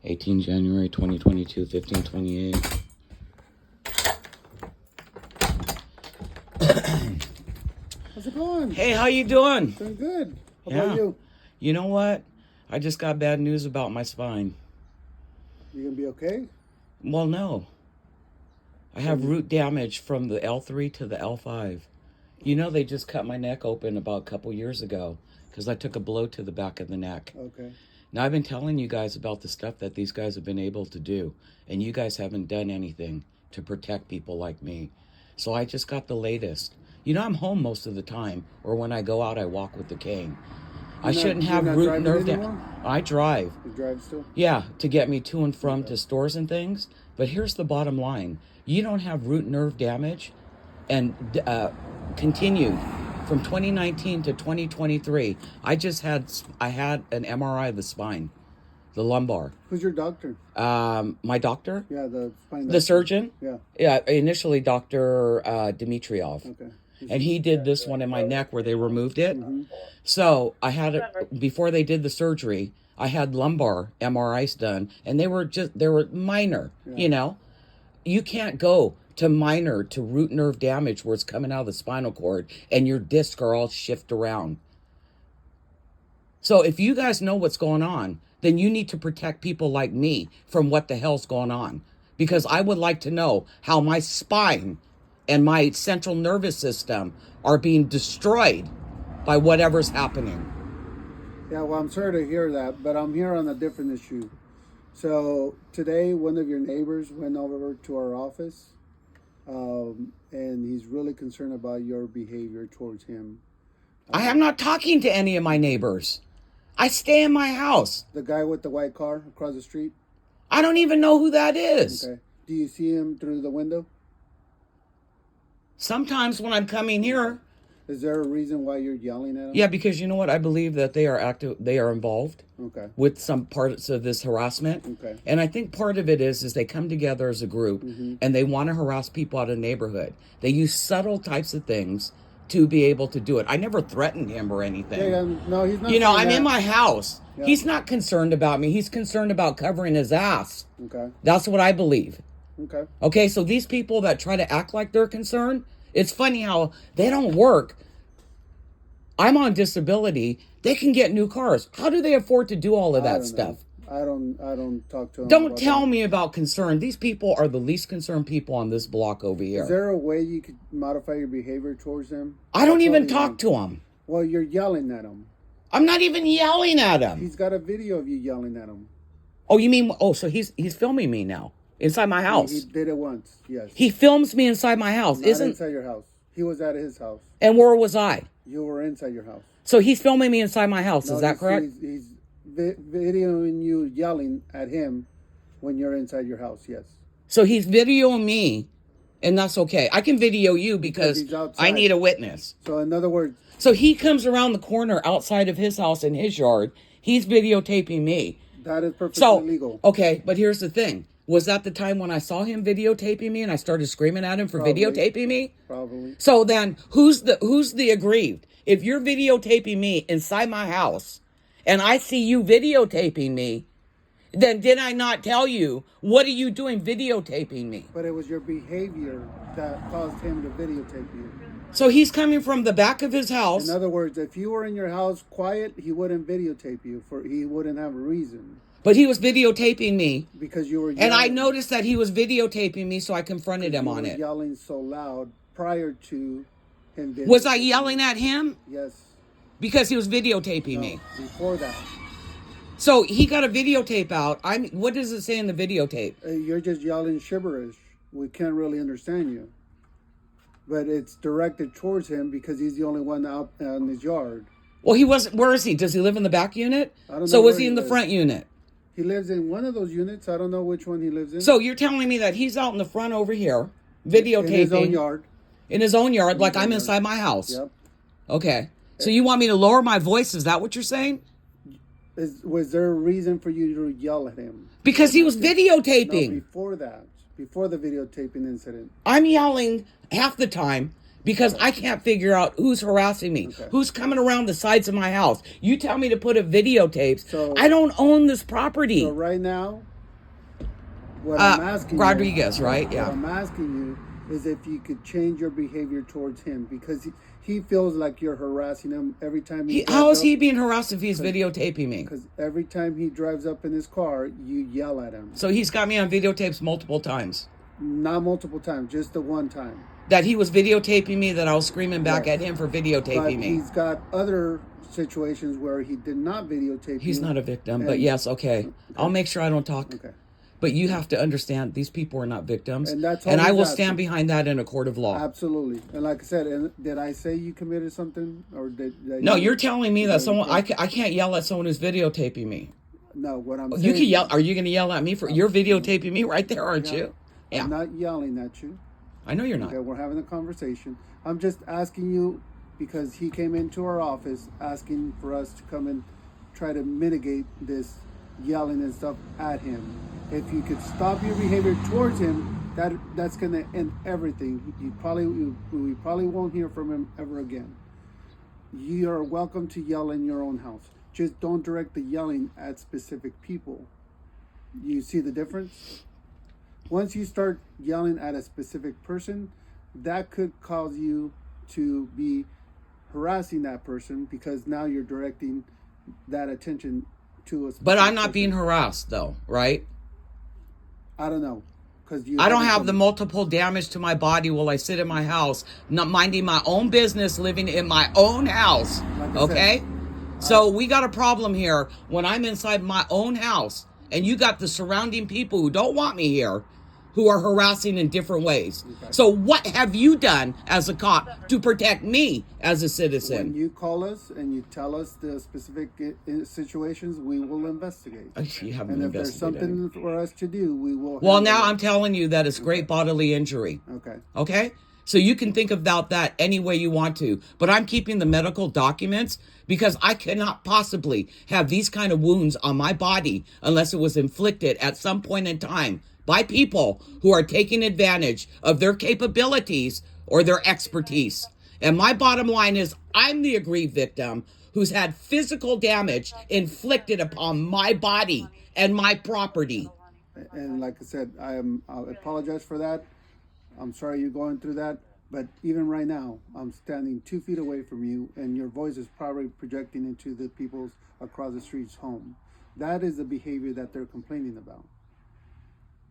18 January 2022, 15:28. How's it going? Hey, how you doing? Doing good. How Yeah. about you? You know what? I just got bad news about my spine. You gonna be okay? Well, no. I have root damage from the L3 to the L5. You know, they just cut my neck open about a couple years ago because I took a blow to the back of the neck. Okay. Now, I've been telling you guys about the stuff that these guys have been able to do, and you guys haven't done anything to protect people like me. So I just got the latest. You know, I'm home most of the time, or when I go out, I walk with the cane. I shouldn't have root nerve damage. I drive. You drive still? Yeah, to get me to and from to stores and things. But here's the bottom line. You don't have root nerve damage and continued from 2019 to 2023. I had an MRI of the spine, the lumbar. Who's your doctor? My doctor? Yeah, the spine doctor. The surgeon? Yeah. Yeah, initially Dr. Dimitriov. Okay. And he did this one in my neck where they removed it. So I had it before they did the surgery. I had lumbar MRIs done, and they were minor. You know, you can't go to minor to root nerve damage where it's coming out of the spinal cord and your discs are all shift around. So if you guys know what's going on, then you need to protect people like me from what the hell's going on, because I would like to know how my spine and my central nervous system are being destroyed by whatever's happening. Yeah, well, I'm sorry to hear that, but I'm here on a different issue. So today, one of your neighbors went over to our office, and he's really concerned about your behavior towards him. I am not talking to any of my neighbors. I stay in my house. The guy with the white car across the street? I don't even know who that is. Okay. Do you see him through the window? Sometimes when I'm coming here. Is there a reason why you're yelling at him? Yeah, because you know what? I believe that they are involved with some parts of this harassment. Okay. And I think part of it is they come together as a group and they want to harass people out of the neighborhood. They use subtle types of things to be able to do it. I never threatened him or anything. Yeah, no, he's not. You know, I'm in my house. Yeah. He's not concerned about me. He's concerned about covering his ass. Okay. That's what I believe. Okay. Okay, so these people that try to act like they're concerned, it's funny how they don't work. I'm on disability. They can get new cars. How do they afford to do all of that stuff? I don't talk to them. Don't tell me about concern. These people are the least concerned people on this block over here. Is there a way you could modify your behavior towards them? I don't even talk to them. Well, you're yelling at him. I'm not even yelling at him. He's got a video of you yelling at him. Oh, you mean, so he's filming me now inside my house. He did it once, yes. He films me inside my house. Not inside your house. He was at his house. And where was I? You were inside your house. So he's filming me inside my house. Is that correct? He's videoing you yelling at him when you're inside your house, yes. So he's videoing me, and that's okay. I can video you because I need a witness. So in other words... So he comes around the corner outside of his house in his yard. He's videotaping me. That is perfectly legal. Okay, but here's the thing. Was that the time when I saw him videotaping me and I started screaming at him for videotaping me? Probably. So then who's the aggrieved? If you're videotaping me inside my house and I see you videotaping me, then did I not tell you, what are you doing videotaping me? But it was your behavior that caused him to videotape you. So he's coming from the back of his house. In other words, if you were in your house quiet, he wouldn't videotape you. He wouldn't have a reason. But he was videotaping me. Because you were yelling. And I noticed that he was videotaping me, so I confronted him on it. Yelling so loud prior to him videotaping. Was I yelling at him? Yes. Because he was videotaping me. Before that. So he got a videotape out. What does it say in the videotape? You're just yelling gibberish. We can't really understand you. But it's directed towards him because he's the only one out in his yard. Well, he wasn't. Where is he? Does he live in the back unit? I don't know. So was he in the front unit? He lives in one of those units. I don't know which one he lives in. So you're telling me that he's out in the front over here, videotaping. In his own yard. In his own yard, like I'm inside my house. Yep. Okay. So you want me to lower my voice? Is that what you're saying? Was there a reason for you to yell at him? Because he was videotaping. No, before that. Before the videotaping incident. I'm yelling half the time because I can't figure out who's harassing me, who's coming around the sides of my house. You tell me to put a videotape. So I don't own this property. So right now, What I'm asking Rodriguez, you, right? Yeah. What I'm asking you is if you could change your behavior towards him, because he feels like you're harassing him every time How is he being harassed if he's videotaping me? Because every time he drives up in his car, you yell at him. So he's got me on videotapes multiple times. Not multiple times, just the one time. That he was videotaping me, that I was screaming back at him for videotaping me. He's got other situations where he did not videotape He's you. not a victim, but yes, okay. I'll make sure I don't talk. Okay. But you have to understand, these people are not victims. And that's all and I will he's stand asking. behind that in a court of law. Absolutely. And like I said, did I say you committed something? Or did No, you're telling me that someone, I can't yell at someone who's videotaping me. No, what I'm saying... You can yell. Are you going to yell at me for... You're videotaping me right there, aren't you? Yeah. I'm not yelling at you. I know you're not. Okay, we're having a conversation. I'm just asking you, because he came into our office asking for us to come and try to mitigate this yelling and stuff at him. If you could stop your behavior towards him, that's going to end everything. We probably won't hear from him ever again. You are welcome to yell in your own house. Just don't direct the yelling at specific people. You see the difference? Once you start yelling at a specific person, that could cause you to be harassing that person, because now you're directing that attention to a specific But I'm not person. being harassed, though, right? I don't know. I don't have the multiple damage to my body while I sit in my house, not minding my own business, living in my own house. Like I Okay? said, So we got a problem here when I'm inside my own house, and you got the surrounding people who don't want me here, who are harassing in different ways. Okay. So what have you done as a cop to protect me as a citizen? When you call us and you tell us the specific situations, we will investigate. You haven't And if there's investigated. something for us to do, we will. Well, handle now it. I'm telling you that it's great bodily injury. Okay. Okay? So you can think about that any way you want to. But I'm keeping the medical documents because I cannot possibly have these kind of wounds on my body unless it was inflicted at some point in time by people who are taking advantage of their capabilities or their expertise. And my bottom line is I'm the aggrieved victim who's had physical damage inflicted upon my body and my property. And like I said, I apologize for that. I'm sorry you're going through that. But even right now, I'm standing 2 feet away from you, and your voice is probably projecting into the people's across the street's home. That is the behavior that they're complaining about.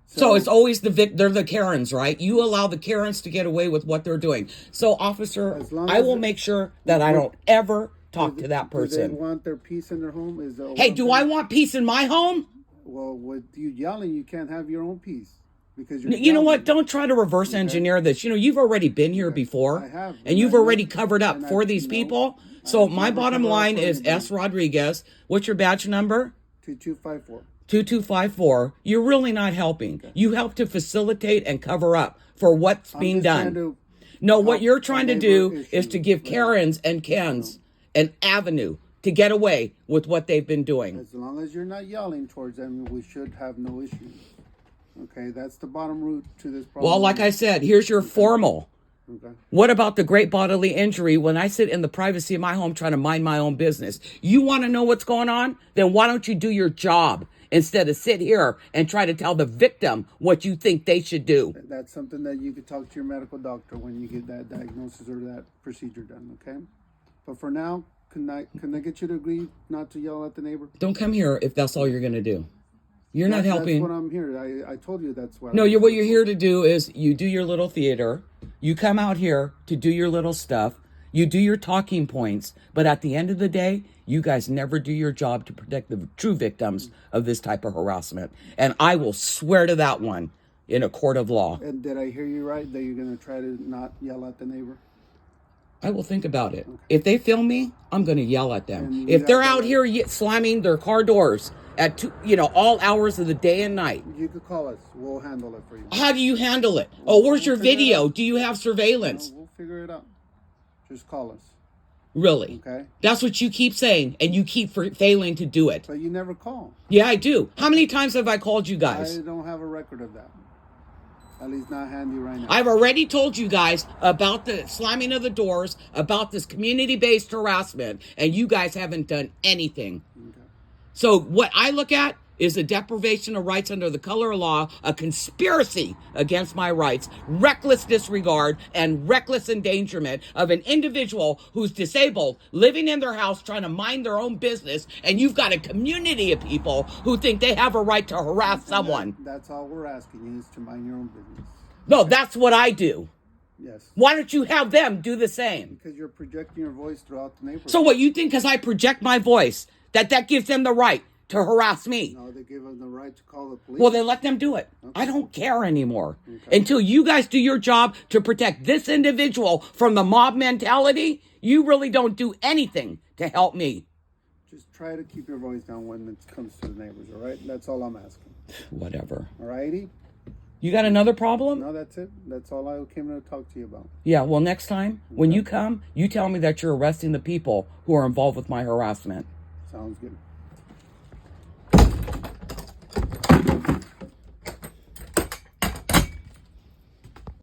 So it's always they're the Karens, right? You allow the Karens to get away with what they're doing. So, officer, I will make sure that I don't ever talk to that person. Do they want their peace in their home? Hey, do I want peace in my home? Well, with you yelling, you can't have your own peace. Because you're You know what? yelling. Don't try to reverse engineer this. You know, you've already been here before. I have. And you've already covered up for these you know, people. So I've my never bottom covered up line for is anybody. S. Rodriguez. What's your badge number? 2254. 2254. You're really not helping. You help to facilitate and cover up for what's being done. No, what you're trying to do is to give Karens and Kens an avenue to get away with what they've been doing. As long as you're not yelling towards them, we should have no issues. Okay, that's the bottom root to this problem. Well, like I said, here's your formal. Okay. What about the great bodily injury when I sit in the privacy of my home trying to mind my own business? You want to know what's going on? Then why don't you do your job instead of sit here and try to tell the victim what you think they should do? That's something that you could talk to your medical doctor when you get that diagnosis or that procedure done, okay? But for now, can I get you to agree not to yell at the neighbor? Don't come here if that's all you're going to do. You're not helping. That's what I'm here. I told you that's what. No, what you're here to do is you do your little theater. You come out here to do your little stuff. You do your talking points. But at the end of the day, you guys never do your job to protect the true victims of this type of harassment. And I will swear to that one in a court of law. And did I hear you right that you're going to try to not yell at the neighbor? I will think about it. Okay. If they film me, I'm going to yell at them. If they're out here slamming their car doors at all hours of the day and night. You could call us. We'll handle it for you. How do you handle it? Where's your video? Do you have surveillance? We'll figure it out. Just call us. Really? Okay. That's what you keep saying, and you keep failing to do it. But you never call. Yeah, I do. How many times have I called you guys? I don't have a record of that. At least not handy right now. I've already told you guys about the slamming of the doors, about this community-based harassment, and you guys haven't done anything. Okay. So what I look at is a deprivation of rights under the color of law, a conspiracy against my rights, reckless disregard, and reckless endangerment of an individual who's disabled, living in their house, trying to mind their own business, and you've got a community of people who think they have a right to harass someone. That's all we're asking you, is to mind your own business. No, that's what I do. Yes. Why don't you have them do the same? Because you're projecting your voice throughout the neighborhood. So what, you think because I project my voice, that gives them the right to harass me? No, they give them the right to call the police. Well, then let them do it. Okay. I don't care anymore. Okay. Until you guys do your job to protect this individual from the mob mentality, you really don't do anything to help me. Just try to keep your voice down when it comes to the neighbors, all right? That's all I'm asking. Whatever. All righty? You got another problem? No, that's it. That's all I came to talk to you about. Yeah, well, next time, when you come, you tell me that you're arresting the people who are involved with my harassment. Sounds good.